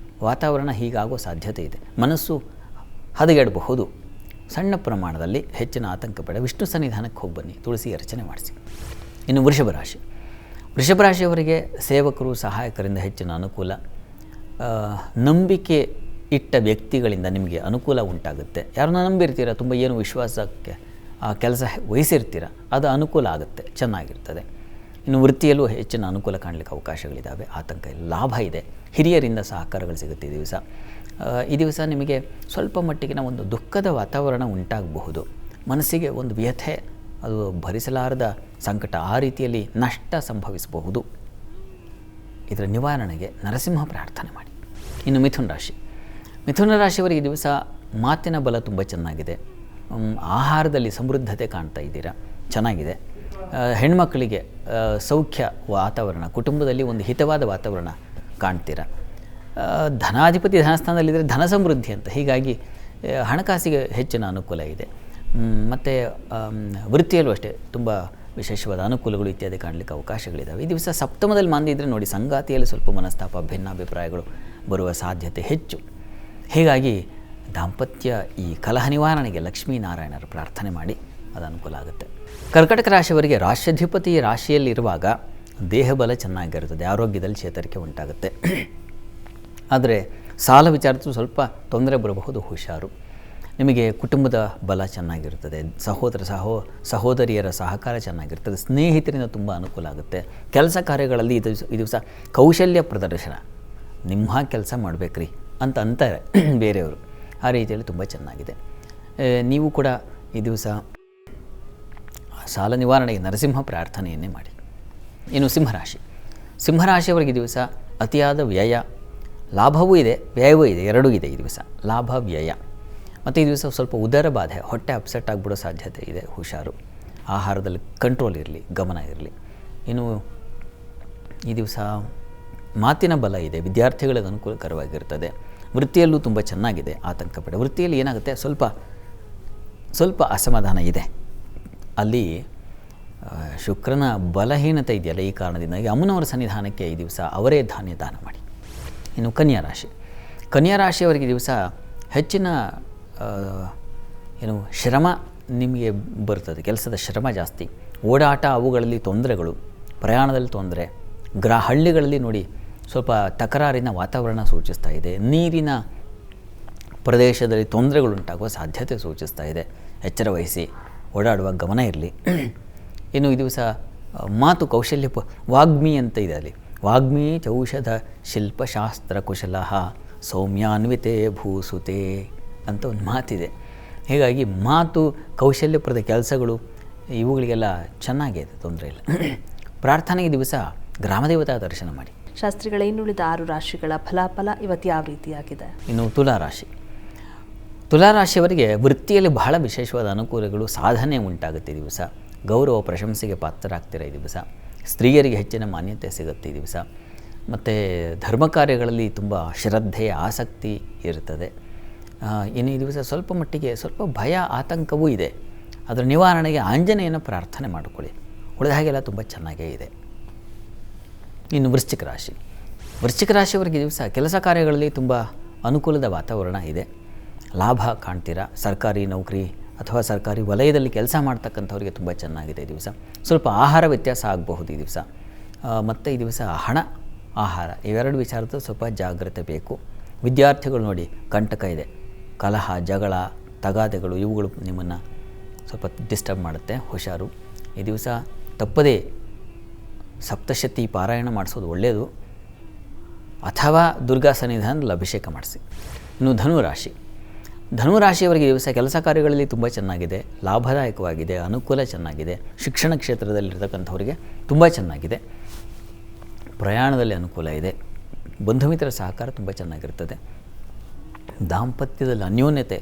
ವಾತಾವರಣ ಹೀಗಾಗೋ ಸಾಧ್ಯತೆ ಇದೆ. ಮನಸ್ಸು ಹದಗೆಡಬಹುದು. ಸಣ್ಣ ಪ್ರಮಾಣದಲ್ಲಿ ಹೆಚ್ಚಿನ ಆತಂಕ ಬೇಡ. ವಿಷ್ಣು ಸನ್ನಿಧಾನಕ್ಕೆ ಹೋಗಿ ಬನ್ನಿ, ತುಳಸಿ ಅರ್ಚನೆ ಮಾಡಿಸಿ. ಇನ್ನು ವೃಷಭ ರಾಶಿಯವರಿಗೆ ಸೇವಕರು, ಸಹಾಯಕರಿಂದ ಹೆಚ್ಚಿನ ಅನುಕೂಲ. ನಂಬಿಕೆ ಇಟ್ಟ ವ್ಯಕ್ತಿಗಳಿಂದ ನಿಮಗೆ ಅನುಕೂಲ ಉಂಟಾಗುತ್ತೆ. ಯಾರನ್ನ ನಂಬಿರ್ತೀರ, ತುಂಬ ಏನು ವಿಶ್ವಾಸಕ್ಕೆ ಆ ಕೆಲಸ ವಹಿಸಿರ್ತೀರ, ಅದು ಅನುಕೂಲ ಆಗುತ್ತೆ, ಚೆನ್ನಾಗಿರ್ತದೆ. ಇನ್ನು ವೃತ್ತಿಯಲ್ಲೂ ಹೆಚ್ಚಿನ ಅನುಕೂಲ ಕಾಣಲಿಕ್ಕೆ ಅವಕಾಶಗಳಿದ್ದಾವೆ, ಆತಂಕ ಇಲ್ಲ. ಲಾಭ ಇದೆ, ಹಿರಿಯರಿಂದ ಸಹಕಾರಗಳು ಸಿಗುತ್ತೆ ಈ ದಿವಸ ನಿಮಗೆ ಸ್ವಲ್ಪ ಮಟ್ಟಿಗಿನ ಒಂದು ದುಃಖದ ವಾತಾವರಣ ಉಂಟಾಗಬಹುದು. ಮನಸ್ಸಿಗೆ ಒಂದು ವ್ಯಥೆ, ಅದು ಭರಿಸಲಾರದ ಸಂಕಟ, ಆ ರೀತಿಯಲ್ಲಿ ನಷ್ಟ ಸಂಭವಿಸಬಹುದು. ಇದರ ನಿವಾರಣೆಗೆ ನರಸಿಂಹ ಪ್ರಾರ್ಥನೆ ಮಾಡಿ. ಇನ್ನು ಮಿಥುನ ರಾಶಿಯವರಿಗೆ ಈ ದಿವಸ ಮಾತಿನ ಬಲ ತುಂಬ ಚೆನ್ನಾಗಿದೆ. ಆಹಾರದಲ್ಲಿ ಸಮೃದ್ಧತೆ ಕಾಣ್ತಾ ಇದ್ದೀರಾ, ಚೆನ್ನಾಗಿದೆ. ಹೆಣ್ಮಕ್ಕಳಿಗೆ ಸೌಖ್ಯ ವಾತಾವರಣ, ಕುಟುಂಬದಲ್ಲಿ ಒಂದು ಹಿತವಾದ ವಾತಾವರಣ ಕಾಣ್ತೀರಾ. ಧನಾಧಿಪತಿ ಧನಸ್ಥಾನದಲ್ಲಿದ್ದರೆ ಧನ ಸಮೃದ್ಧಿ ಅಂತ, ಹೀಗಾಗಿ ಹಣಕಾಸಿಗೆ ಹೆಚ್ಚಿನ ಅನುಕೂಲ ಇದೆ. ಮತ್ತು ವೃತ್ತಿಯಲ್ಲೂ ಅಷ್ಟೇ ತುಂಬ ವಿಶೇಷವಾದ ಅನುಕೂಲಗಳು ಇತ್ಯಾದಿ ಕಾಣಲಿಕ್ಕೆ ಅವಕಾಶಗಳಿದ್ದಾವೆ. ಈ ದಿವಸ ಸಪ್ತಮದಲ್ಲಿ ಮಾಂದಿ ಇದ್ದರೆ ನೋಡಿ, ಸಂಗಾತಿಯಲ್ಲಿ ಸ್ವಲ್ಪ ಮನಸ್ತಾಪ, ಭಿನ್ನಾಭಿಪ್ರಾಯಗಳು ಬರುವ ಸಾಧ್ಯತೆ ಹೆಚ್ಚು. ಹೀಗಾಗಿ ದಾಂಪತ್ಯ ಈ ಕಲಹ ನಿವಾರಣೆಗೆ ಲಕ್ಷ್ಮೀನಾರಾಯಣರ ಪ್ರಾರ್ಥನೆ ಮಾಡಿ, ಅದು ಅನುಕೂಲ ಆಗುತ್ತೆ. ಕರ್ಕಟಕ ರಾಶಿಯವರಿಗೆ ರಾಶ್ಯಾಧಿಪತಿ ರಾಶಿಯಲ್ಲಿರುವಾಗ ದೇಹಬಲ ಚೆನ್ನಾಗಿರುತ್ತದೆ, ಆರೋಗ್ಯದಲ್ಲಿ ಚೇತರಿಕೆ ಉಂಟಾಗುತ್ತೆ. ಆದರೆ ಸಾಲ ವಿಚಾರದಲ್ಲಿ ಸ್ವಲ್ಪ ತೊಂದರೆ ಬರಬಹುದು, ಹುಷಾರು. ನಿಮಗೆ ಕುಟುಂಬದ ಬಲ ಚೆನ್ನಾಗಿರ್ತದೆ, ಸಹೋದರಿಯರ ಸಹಕಾರ ಚೆನ್ನಾಗಿರ್ತದೆ, ಸ್ನೇಹಿತರಿಂದ ತುಂಬ ಅನುಕೂಲ ಆಗುತ್ತೆ. ಕೆಲಸ ಕಾರ್ಯಗಳಲ್ಲಿ ಈ ದಿವಸ ಕೌಶಲ್ಯ ಪ್ರದರ್ಶನ, ನಿಮ್ಮ ಕೆಲಸ ಮಾಡಬೇಕ್ರಿ ಅಂತ ಅಂತಾರೆ ಬೇರೆಯವರು, ಆ ರೀತಿಯಲ್ಲಿ ತುಂಬ ಚೆನ್ನಾಗಿದೆ. ನೀವು ಕೂಡ ಈ ದಿವಸ ಸಾಲ ನಿವಾರಣೆಗೆ ನರಸಿಂಹ ಪ್ರಾರ್ಥನೆಯನ್ನೇ ಮಾಡಿ. ಇನ್ನು ಸಿಂಹರಾಶಿಯವರಿಗೆ ಈ ದಿವಸ ಅತಿಯಾದ ವ್ಯಯ, ಲಾಭವೂ ಇದೆ ವ್ಯಯವೂ ಇದೆ, ಎರಡೂ ಇದೆ ಈ ದಿವಸ, ಲಾಭ ವ್ಯಯ. ಮತ್ತು ಈ ದಿವಸ ಸ್ವಲ್ಪ ಉದರ ಬಾಧೆ, ಹೊಟ್ಟೆ ಅಪ್ಸೆಟ್ ಆಗಿಬಿಡೋ ಸಾಧ್ಯತೆ ಇದೆ, ಹುಷಾರು. ಆಹಾರದಲ್ಲಿ ಕಂಟ್ರೋಲ್ ಇರಲಿ, ಗಮನ ಇರಲಿ. ಇನ್ನು ಈ ದಿವಸ ಮಾತಿನ ಬಲ ಇದೆ, ವಿದ್ಯಾರ್ಥಿಗಳಿಗೆ ಅನುಕೂಲಕರವಾಗಿರ್ತದೆ. ವೃತ್ತಿಯಲ್ಲೂ ತುಂಬ ಚೆನ್ನಾಗಿದೆ, ಆತಂಕ ಬೇಡ. ವೃತ್ತಿಯಲ್ಲಿ ಏನಾಗುತ್ತೆ, ಸ್ವಲ್ಪ ಅಸಮಾಧಾನ ಇದೆ. ಅಲ್ಲಿ ಶುಕ್ರನ ಬಲಹೀನತೆ ಇದೆಯಲ್ಲ, ಈ ಕಾರಣದಿಂದಾಗಿ ಅಮ್ಮನವರ ಸನ್ನಿಧಾನಕ್ಕೆ ಈ ದಿವಸ ಅವರೇ ಧಾನ್ಯ ದಾನ ಮಾಡಿ. ಇನ್ನು ಕನ್ಯಾ ರಾಶಿಯವರಿಗೆ ದಿವಸ ಹೆಚ್ಚಿನ ಶ್ರಮ ನಿಮಗೆ ಬರ್ತದೆ, ಕೆಲಸದ ಶ್ರಮ ಜಾಸ್ತಿ, ಓಡಾಟ, ಅವುಗಳಲ್ಲಿ ತೊಂದರೆಗಳು, ಪ್ರಯಾಣದಲ್ಲಿ ತೊಂದರೆ, ಹಳ್ಳಿಗಳಲ್ಲಿ ನೋಡಿ ಸ್ವಲ್ಪ ತಕರಾರಿನ ವಾತಾವರಣ ಸೂಚಿಸ್ತಾ ಇದೆ. ನೀರಿನ ಪ್ರದೇಶದಲ್ಲಿ ತೊಂದರೆಗಳುಂಟಾಗುವ ಸಾಧ್ಯತೆ ಸೂಚಿಸ್ತಾ ಇದೆ, ಎಚ್ಚರ ವಹಿಸಿ, ಓಡಾಡುವಾಗ ಗಮನ ಇರಲಿ. ಇನ್ನು ಈ ದಿವಸ ಮಾತು ಕೌಶಲ್ಯ, ವಾಗ್ಮಿ ಅಂತ ಇದೆ, ಅಲ್ಲಿ ವಾಗ್ಮಿ ಚೌಷಧ ಶಿಲ್ಪಶಾಸ್ತ್ರ ಕುಶಲ ಸೌಮ್ಯಾನ್ವಿತೆ ಭೂಸುತೆ ಅಂತ ಒಂದು ಮಾತಿದೆ. ಹೀಗಾಗಿ ಮಾತು ಕೌಶಲ್ಯಪ್ರದ ಕೆಲಸಗಳು ಇವುಗಳಿಗೆಲ್ಲ ಚೆನ್ನಾಗಿದೆ, ತೊಂದರೆ ಇಲ್ಲ. ಪ್ರಾರ್ಥನೆಗೆ ದಿವಸ ಗ್ರಾಮದೇವತಾ ದರ್ಶನ ಮಾಡಿ. ಶಾಸ್ತ್ರಿಗಳ ಇನ್ನುಳಿದ 6 ರಾಶಿಗಳ ಫಲಾಫಲ ಇವತ್ತು ಯಾವ ರೀತಿಯಾಗಿದೆ? ಇನ್ನು ತುಲಾರಾಶಿಯವರಿಗೆ ವೃತ್ತಿಯಲ್ಲಿ ಬಹಳ ವಿಶೇಷವಾದ ಅನುಕೂಲಗಳು, ಸಾಧನೆ ಉಂಟಾಗುತ್ತೆ ಈ ದಿವಸ. ಗೌರವ ಪ್ರಶಂಸೆಗೆ ಪಾತ್ರರಾಗ್ತೀರ ಈ ದಿವಸ. ಸ್ತ್ರೀಯರಿಗೆ ಹೆಚ್ಚಿನ ಮಾನ್ಯತೆ ಸಿಗುತ್ತೆ ಈ ದಿವಸ. ಮತ್ತು ಧರ್ಮ ಕಾರ್ಯಗಳಲ್ಲಿ ತುಂಬ ಶ್ರದ್ಧೆ, ಆಸಕ್ತಿ ಇರ್ತದೆ. ಇನ್ನು ಈ ದಿವಸ ಸ್ವಲ್ಪ ಮಟ್ಟಿಗೆ ಸ್ವಲ್ಪ ಭಯ, ಆತಂಕವೂ ಇದೆ. ಅದರ ನಿವಾರಣೆಗೆ ಆಂಜನೇಯನ ಪ್ರಾರ್ಥನೆ ಮಾಡಿಕೊಳ್ಳಿ, ಉಳಿದ ಹಾಗೆಲ್ಲ ತುಂಬ ಚೆನ್ನಾಗೇ ಇದೆ. ಇನ್ನು ವೃಶ್ಚಿಕ ರಾಶಿಯವರಿಗೆ ದಿವಸ ಕೆಲಸ ಕಾರ್ಯಗಳಲ್ಲಿ ತುಂಬ ಅನುಕೂಲದ ವಾತಾವರಣ ಇದೆ, ಲಾಭ ಕಾಣ್ತೀರಾ. ಸರ್ಕಾರಿ ನೌಕರಿ ಅಥವಾ ಸರ್ಕಾರಿ ವಲಯದಲ್ಲಿ ಕೆಲಸ ಮಾಡ್ತಕ್ಕಂಥವ್ರಿಗೆ ತುಂಬ ಚೆನ್ನಾಗಿದೆ ಈ ದಿವಸ. ಸ್ವಲ್ಪ ಆಹಾರ ವ್ಯತ್ಯಾಸ ಆಗಬಹುದು ಈ ದಿವಸ. ಮತ್ತು ಈ ದಿವಸ ಹಣ, ಆಹಾರ ಇವೆರಡು ವಿಚಾರದಲ್ಲಿ ಸ್ವಲ್ಪ ಜಾಗ್ರತೆ ಬೇಕು. ವಿದ್ಯಾರ್ಥಿಗಳು ನೋಡಿ ಕಂಟಕ ಇದೆ, ಕಲಹ, ಜಗಳ, ತಗಾದೆಗಳು ಇವುಗಳು ನಿಮ್ಮನ್ನು ಸ್ವಲ್ಪ ಡಿಸ್ಟರ್ಬ್ ಮಾಡುತ್ತೆ, ಹುಷಾರು. ಈ ದಿವಸ ತಪ್ಪದೇ ಸಪ್ತಶತಿ ಪಾರಾಯಣ ಮಾಡಿಸೋದು ಒಳ್ಳೆಯದು, ಅಥವಾ ದುರ್ಗಾ ಸನ್ನಿಧಾನದಲ್ಲಿ ಅಭಿಷೇಕ ಮಾಡಿಸಿ. ಇನ್ನು ಧನುರಾಶಿಯವರಿಗೆ ದಿವಸ ಕೆಲಸ ಕಾರ್ಯಗಳಲ್ಲಿ ತುಂಬ ಚೆನ್ನಾಗಿದೆ, ಲಾಭದಾಯಕವಾಗಿದೆ, ಅನುಕೂಲ ಚೆನ್ನಾಗಿದೆ. ಶಿಕ್ಷಣ ಕ್ಷೇತ್ರದಲ್ಲಿರ್ತಕ್ಕಂಥವರಿಗೆ ತುಂಬ ಚೆನ್ನಾಗಿದೆ. ಪ್ರಯಾಣದಲ್ಲಿ ಅನುಕೂಲ ಇದೆ, ಬಂಧು ಮಿತ್ರರ ಸಹಕಾರ ತುಂಬ ಚೆನ್ನಾಗಿರ್ತದೆ. ದಾಂಪತ್ಯದಲ್ಲಿ ಅನ್ಯೋನ್ಯತೆ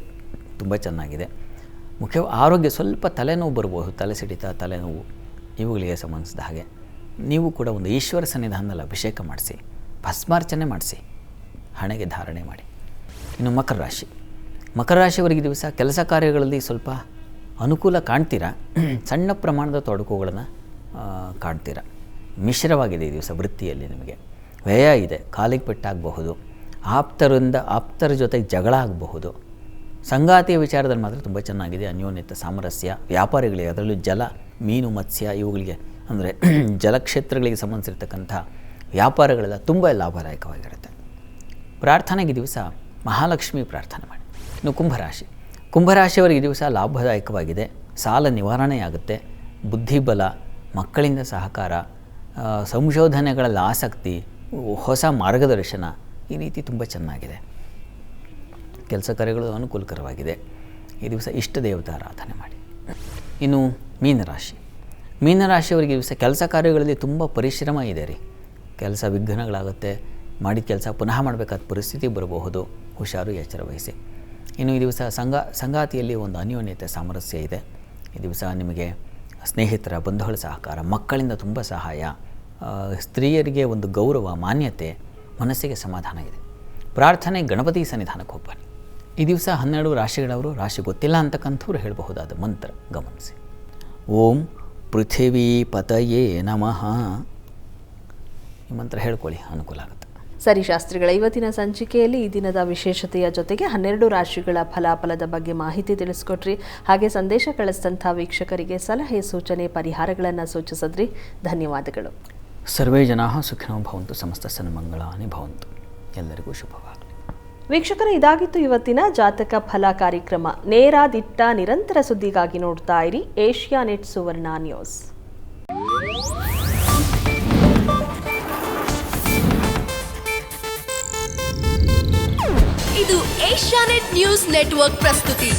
ತುಂಬ ಚೆನ್ನಾಗಿದೆ. ಮುಖ್ಯವಾಗಿ ಆರೋಗ್ಯ, ಸ್ವಲ್ಪ ತಲೆನೋವು ಬರ್ಬೋದು, ತಲೆ ಸಿಡಿತ, ತಲೆನೋವು ಇವುಗಳಿಗೆ ಸಂಬಂಧಿಸಿದ ಹಾಗೆ. ನೀವು ಕೂಡ ಒಂದು ಈಶ್ವರ ಸನ್ನಿಧಾನದಲ್ಲಿ ಅಭಿಷೇಕ ಮಾಡಿಸಿ, ಭಸ್ಮಾರ್ಚನೆ ಮಾಡಿಸಿ, ಹಣೆಗೆ ಧಾರಣೆ ಮಾಡಿ. ಇನ್ನು ಮಕರ ರಾಶಿಯವರಿಗೆ ದಿವಸ ಕೆಲಸ ಕಾರ್ಯಗಳಲ್ಲಿ ಸ್ವಲ್ಪ ಅನುಕೂಲ ಕಾಣ್ತೀರಾ, ಸಣ್ಣ ಪ್ರಮಾಣದ ತೊಡಕುಗಳನ್ನು ಕಾಣ್ತೀರಾ. ಮಿಶ್ರವಾಗಿದೆ ಈ ದಿವಸ. ವೃತ್ತಿಯಲ್ಲಿ ನಿಮಗೆ ವ್ಯಯ ಇದೆ, ಕಾಲಿಗೆ ಪೆಟ್ಟಾಗಬಹುದು, ಆಪ್ತರ ಜೊತೆಗೆ ಜಗಳ ಆಗಬಹುದು. ಸಂಗಾತಿಯ ವಿಚಾರದಲ್ಲಿ ಮಾತ್ರ ತುಂಬ ಚೆನ್ನಾಗಿದೆ, ಅನ್ಯೋನ್ಯತೆ, ಸಾಮರಸ್ಯ. ವ್ಯಾಪಾರಿಗಳಿಗೆ, ಅದರಲ್ಲೂ ಜಲ, ಮೀನು, ಮತ್ಸ್ಯ ಇವುಗಳಿಗೆ ಅಂದರೆ ಜಲಕ್ಷೇತ್ರಗಳಿಗೆ ಸಂಬಂಧಿಸಿರ್ತಕ್ಕಂಥ ವ್ಯಾಪಾರಗಳೆಲ್ಲ ತುಂಬ ಲಾಭದಾಯಕವಾಗಿರುತ್ತೆ. ಪ್ರಾರ್ಥನೆಗೆ ದಿವಸ ಮಹಾಲಕ್ಷ್ಮಿ ಪ್ರಾರ್ಥನೆ ಮಾಡಿ. ಇನ್ನು ಕುಂಭರಾಶಿಯವರಿಗೆ ದಿವಸ ಲಾಭದಾಯಕವಾಗಿದೆ, ಸಾಲ ನಿವಾರಣೆಯಾಗುತ್ತೆ, ಬುದ್ಧಿಬಲ, ಮಕ್ಕಳಿಂದ ಸಹಕಾರ, ಸಂಶೋಧನೆಗಳಲ್ಲಿ ಆಸಕ್ತಿ, ಹೊಸ ಮಾರ್ಗದರ್ಶನ ಈ ರೀತಿ ತುಂಬ ಚೆನ್ನಾಗಿದೆ. ಕೆಲಸ ಕಾರ್ಯಗಳು ಅನುಕೂಲಕರವಾಗಿದೆ. ಈ ದಿವಸ ಇಷ್ಟ ದೇವತಾ ಆರಾಧನೆ ಮಾಡಿ. ಇನ್ನು ಮೀನರಾಶಿಯವರಿಗೆ ದಿವಸ ಕೆಲಸ ಕಾರ್ಯಗಳಲ್ಲಿ ತುಂಬ ಪರಿಶ್ರಮ ಇದೆ ರೀ. ಕೆಲಸ ವಿಘ್ನಗಳಾಗುತ್ತೆ, ಮಾಡಿದ ಕೆಲಸ ಪುನಃ ಮಾಡಬೇಕಾದ ಪರಿಸ್ಥಿತಿ ಬರಬಹುದು, ಹುಷಾರು, ಎಚ್ಚರ ವಹಿಸಿ. ಇನ್ನು ಈ ದಿವಸ ಸಂಗಾತಿಯಲ್ಲಿ ಒಂದು ಅನ್ಯೋನ್ಯತೆ, ಸಾಮರಸ್ಯ ಇದೆ. ಈ ದಿವಸ ನಿಮಗೆ ಸ್ನೇಹಿತರ, ಬಂಧುಗಳ ಸಹಕಾರ, ಮಕ್ಕಳಿಂದ ತುಂಬ ಸಹಾಯ, ಸ್ತ್ರೀಯರಿಗೆ ಒಂದು ಗೌರವ, ಮಾನ್ಯತೆ, ಮನಸ್ಸಿಗೆ ಸಮಾಧಾನ ಇದೆ. ಪ್ರಾರ್ಥನೆ ಗಣಪತಿ ಸನ್ನಿಧಾನಕ್ಕೆ ಹೋಗ್ಬನ್ನಿ. ಈ ದಿವಸ 12 ರಾಶಿಗಳವರು, ರಾಶಿ ಗೊತ್ತಿಲ್ಲ ಅಂತಕ್ಕಂಥವ್ರು ಹೇಳಬಹುದಾದ ಮಂತ್ರ ಗಮನಿಸಿ. ಓಂ ಪೃಥಿವೀ ಪತಯೇ ನಮಃ. ಈ ಮಂತ್ರ ಹೇಳ್ಕೊಳ್ಳಿ, ಅನುಕೂಲ ಆಗುತ್ತೆ. ಸರಿ ಶಾಸ್ತ್ರಿಗಳ, ಇವತ್ತಿನ ಸಂಚಿಕೆಯಲ್ಲಿ ಈ ದಿನದ ವಿಶೇಷತೆಯ ಜೊತೆಗೆ 12 ರಾಶಿಗಳ ಫಲಾಫಲದ ಬಗ್ಗೆ ಮಾಹಿತಿ ತಿಳಿಸ್ಕೊಟ್ರಿ. ಹಾಗೆ ಸಂದೇಶ ಕಳಿಸಿದಂಥ ವೀಕ್ಷಕರಿಗೆ ಸಲಹೆ, ಸೂಚನೆ, ಪರಿಹಾರಗಳನ್ನು ಸೂಚಿಸಿದ್ರಿ. ಧನ್ಯವಾದಗಳು. ಸರ್ವೇ ಜನಾಃ ಸುಖಿನೋ ಭವಂತು, ಸಮಸ್ತ ಸನ್ಮಂಗಳಾನಿ ಭವಂತು. ಎಲ್ಲರಿಗೂ ಶುಭವಾಗಲಿ. ವೀಕ್ಷಕರೇ, ಇದಾಗಿತ್ತು ಇವತ್ತಿನ ಜಾತಕ ಫಲ ಕಾರ್ಯಕ್ರಮ. ನೇರ, ದಿಟ್ಟ, ನಿರಂತರ ಸುದ್ದಿಗಾಗಿ ನೋಡ್ತಾ ಇರಿ ಏಷ್ಯಾನೆಟ್ ಸುವರ್ಣ ನ್ಯೂಸ್. ಇದು ಏಷ್ಯಾನೆಟ್ ನ್ಯೂಸ್ ನೆಟ್ವರ್ಕ್ ಪ್ರಸ್ತುತಿ.